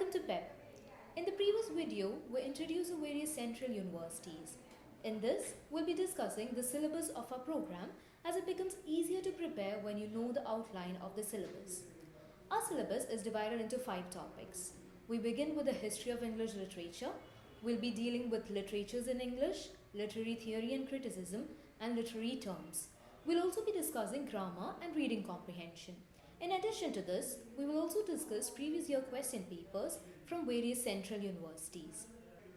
Welcome to PEPP. In the previous video, we introduced the various central universities. In this, we'll be discussing the syllabus of our program as it becomes easier to prepare when you know the outline of the syllabus. Our syllabus is divided into 5 topics. We begin with the history of English literature. We'll be dealing with literatures in English, literary theory and criticism, and literary terms. We'll also be discussing grammar and reading comprehension. In addition to this, we will also discuss previous year question papers from various central universities.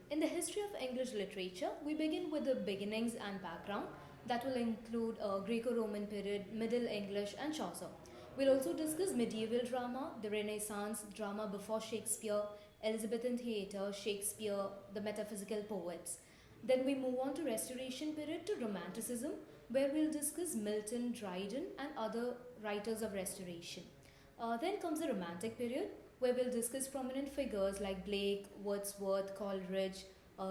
In the history of English literature, we begin with the beginnings and background that will include Greco-Roman period, Middle English and Chaucer. We'll also discuss medieval drama, the Renaissance, drama before Shakespeare, Elizabethan theatre, Shakespeare, the metaphysical poets. Then we move on to Restoration period to Romanticism, where we'll discuss Milton, Dryden and other writers of Restoration. Then comes the Romantic period, where we'll discuss prominent figures like Blake, Wordsworth, Coleridge,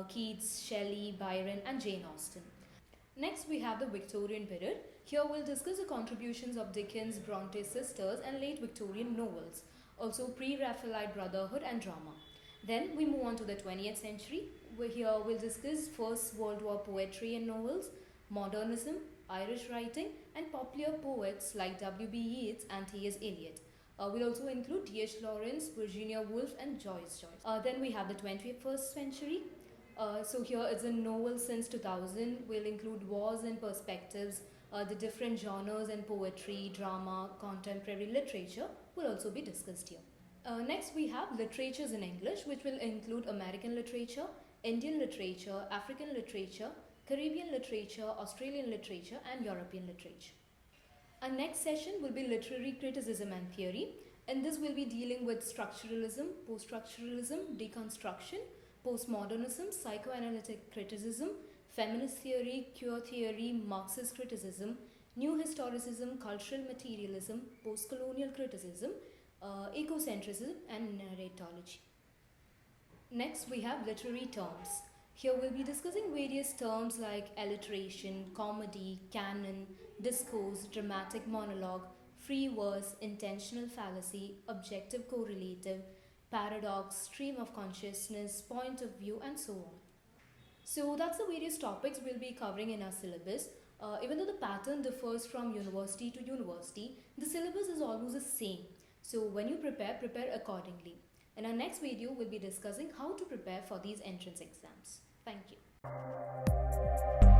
Keats, Shelley, Byron and Jane Austen. Next we have the Victorian period. Here we'll discuss the contributions of Dickens, Bronte sisters and late Victorian novels, also pre-Raphaelite brotherhood and drama. Then we move on to the 20th century, where here we'll discuss First World War poetry and novels, modernism, Irish writing and popular poets like W.B. Yeats and T.S. Eliot. We'll also include D.H. Lawrence, Virginia Woolf and Joyce. Then we have the 21st century. So here it's a novel since 2000. We'll include wars and perspectives, the different genres in poetry, drama, contemporary literature will also be discussed here. Next we have literatures in English, which will include American literature, Indian literature, African literature, Caribbean literature, Australian literature and European literature. Our next session will be literary criticism and theory. In this we'll be dealing with structuralism, post-structuralism, deconstruction, postmodernism, psychoanalytic criticism, feminist theory, queer theory, Marxist criticism, new historicism, cultural materialism, post-colonial criticism, ecocentrism and narratology. Next we have literary terms. Here we'll be discussing various terms like alliteration, comedy, canon, discourse, dramatic monologue, free verse, intentional fallacy, objective correlative, paradox, stream of consciousness, point of view and so on. So that's the various topics we'll be covering in our syllabus. Even though the pattern differs from university to university, the syllabus is almost the same. So when you prepare accordingly. In our next video, we'll be discussing how to prepare for these entrance exams. Thank you.